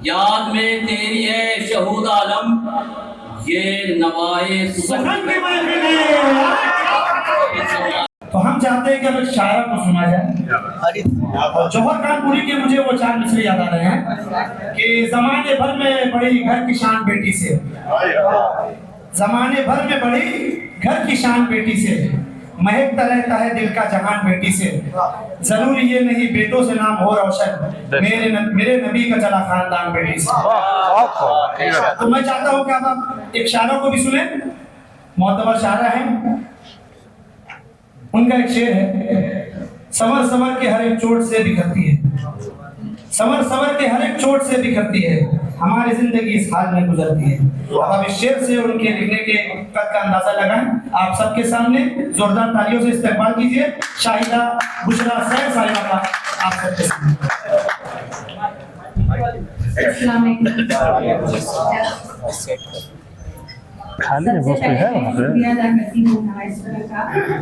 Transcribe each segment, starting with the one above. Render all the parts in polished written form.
याद में तेरी है शहूद आलम, ये नवाए सुगंध के महफिल है। तो हम चाहते हैं कि अब एक शायरा को सुना जाए। और जौहर कानपुरी के मुझे वो चार मिसरे याद आ रहे हैं कि जमाने भर में बड़ी घर की शान बेटी से, जमाने भर में बड़ी घर की शान बेटी से, महकता रहता है दिल का जहान बेटी से। जरूरी ये नहीं बेटों से नाम हो रोशन, मेरे नबी का चला खानदान बेटी से। तो मैं चाहता हूँ कि आप एक शायरों को भी सुने, मोतबर शायरा है। उनका एक शेर है, समर समर के हर एक चोट से बिखरती है, समर समर के हर एक चोट से बिखरती है, हमारी जिंदगी इस हाल में गुजरती है। अब इस शेर से उनके लिखने के कद का अंदाजा लगाएं। आप सबके सामने जोरदार तालियों से इस्तेमाल कीजिए शाहिदा बुशरा सैयद साहिबा का आप सबके सामने। खाली है वो है वहाँ पे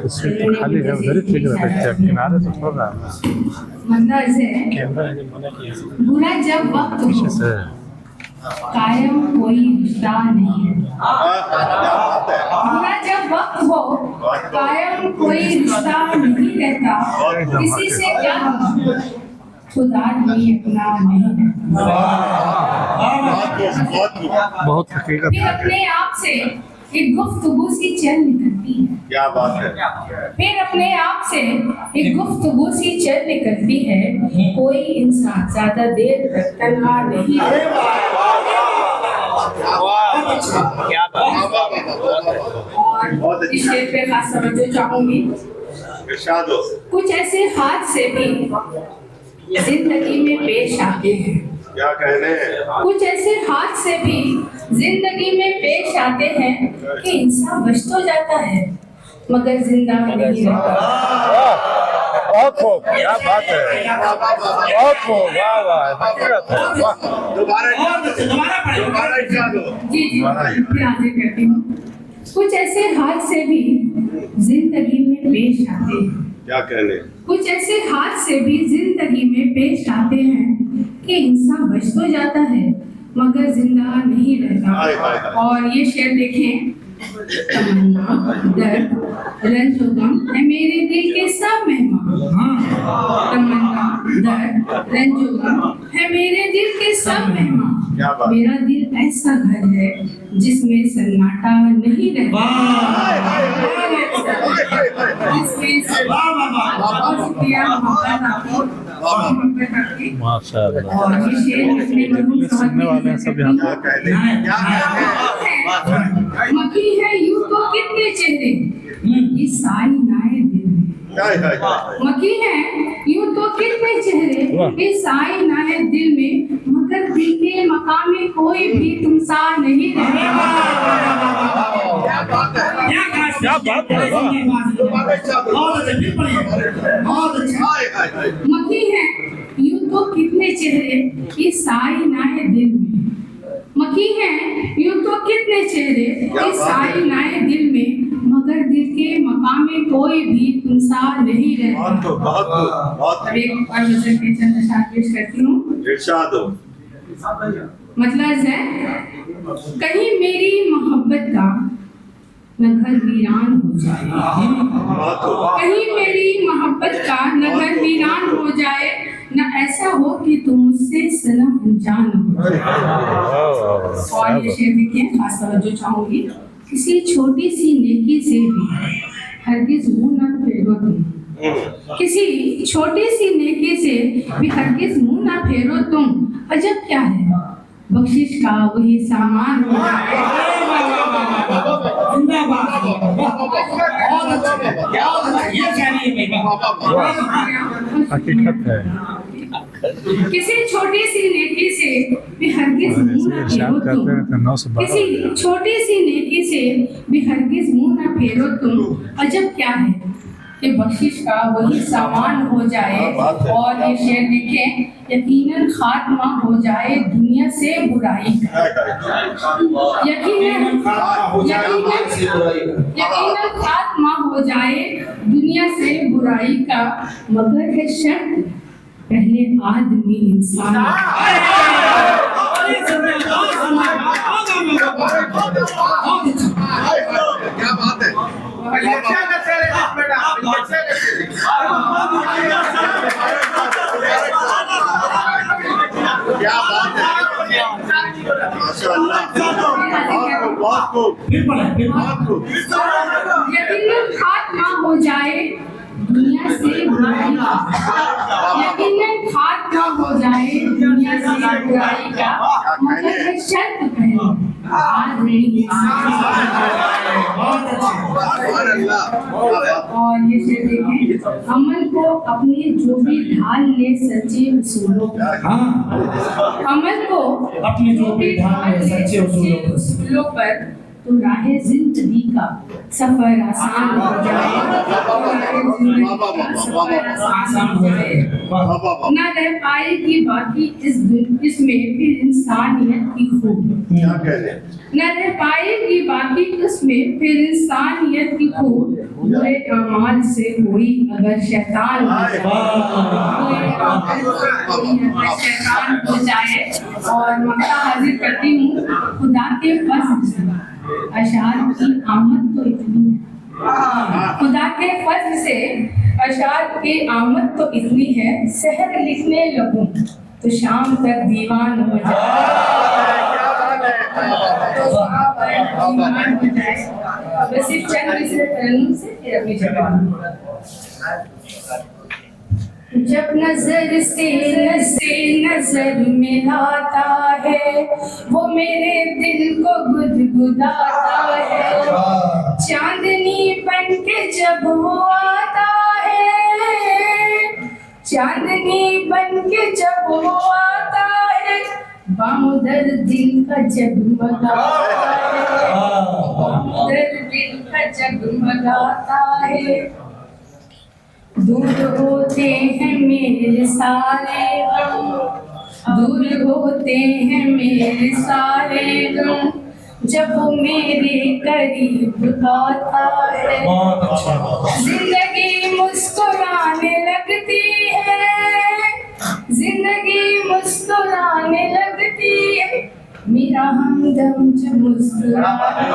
उससे तो खाली है उधर ही ठीक रहता है किनारे से थोड़ा कैमरा है मना किया बुरा जब वक्त पीछे से कायम कोई रिश्ता नहीं है, बुरा जब वक्त हो कायम कोई रिश्ता नहीं रहता, किसी से क्या खुदा भी अपना नहीं है। बहुत हकीकत फिर अपने आप से एक गुफ्तगू सी चल निकलती है, क्या बात है। फिर अपने आप से एक गुफ्तगू सी चल निकलती है, कोई इंसान ज्यादा देर तक तन्हा नहीं रहता। और इस शेर पे खास तवज्जो चाहूंगी। कुछ ऐसे हाथ से भी जिंदगी में पेश आते हैं, क्या कहने, कुछ ऐसे हाथ से भी जिंदगी में पेश आते हैं कि इंसान बच तो जाता है मगर जिंदा नहीं रहता। बहुत खूब, क्या बात है, बहुत खूब, वाह वाह, हकीकत है, वाह। दोबारा जी जी फिर आगे करती हूँ। कुछ ऐसे हाथ से भी जिंदगी में पेश आते हैं, क्या कहने, कुछ ऐसे हाथ से भी जिंदगी में पेश आते हैं कि इंसान बच तो जाता है मगर जिंदा नहीं रहता। और ये शेर देखें, तमन्ना दर्द रंज गम है मेरे दिल के सब मेहमान, तमन्ना दर्द रंज गम है मेरे दिल के सब मेहमान, मेरा दिल ऐसा घर है जिसमें सन्नाटा नहीं रहता, जिसमें माशाअल्लाह। और ये शेर सुनने वाले हैं सब यहाँ मकी है यूं तो कितने चेहरे ये साई नाए दिल में, मकी है यूं तो कितने चेहरे ये साई नाए दिल में, मगर दिल के मकाम में कोई भी तुम सा नहीं रहता। क्या बात है, मकी है यूं तो कितने चेहरे ये साई नाए दिल में, मकी है यूं तो कितने चेहरे ये साई नाए दिल में, मगर दिल के मकाम में कोई भी तुमसा नहीं रहता। अब एक और नजर के चंद अशार पेश करती हूँ। मतलब है, कहीं मेरी मोहब्बत का न घर वीरान हो जाए, कहीं मेरी मोहब्बत का न घर वीरान हो जाए, न ऐसा हो कि तुम मुझसे सनम अनजान हो जाए। और ये शेर देखिए, खास तवज्जो चाहूंगी। किसी छोटी सी नेकी से भी हरगिज मुंह न फेरो तुम, किसी छोटी सी नेकी से भी हरगिज मुंह न फेरो तुम, अजब क्या है बख्शिश का वही सामान हो जाए। हकीकत है। किसी छोटी सी नेकी से भी हरगिज मुंह न फेरो तुम, किसी छोटी सी नेकी से भी हरगिज मुंह न फेरो तुम, अजब क्या है कि बख्शिश का वही सामान हो जाए। और ये शेर देखें, यकीनन खात्मा हो जाए दुनिया से बुराई का, यकीनन खात्मा हो जाए दुनिया से बुराई का, मगर है शर्त पहले आदमी इंसान फिर पढ़े यकीनन खात्मा हो जाए दुनिया से बुराई का, यकीनन खात्मा हो जाए दुनिया से बुराई का, मगर है शर्त पहले आज नहीं। और ये शेर देखें, अमल को अपनी जो भी ढाल ले सच्चे उसूलों पर, अमल को अपनी जो भी ढाल ले सच्चे उसूलों पर, तो राहे जिंदगी का सफर आसान हो जाए, आसान हो जाए। न रह पाएगी बाकी इसमें फिर इंसानियत की खूबी, न रह पाएगी बाकी इसमें फिर इंसानियत की खूब। बुरे अमाल से कोई अगर शैतान हो जाए, और मक्का हाजिर करती हूँ खुदा के फज़्ल से अशार की आमद तो इतनी है, खुदा के फज़्ल से अशार की आमद तो इतनी है, सहर लिखने लगूं तो शाम तक दीवान हो जाए, बस सिर्फ चंद मिसरे तरन्नुम से फिर अपनी जगह। जब नजर से नजर मिलाता है, वो मेरे दिल को गुदगुदाता है, चांदनी बन के जब वो आता है, चांदनी बन के जब वो आता है, बामुदर दिल का जगमगाता है, बामुदर दिल का जगमगाता है। दूर होते हैं मेरे सारे गम, दूर होते हैं मेरे सारे गम, जब वो मेरे करीब आता है, जिंदगी मुस्कुराने लगती है, जिंदगी मुस्कुराने लगती है, मेरा हमदम जब मुस्कुराता है।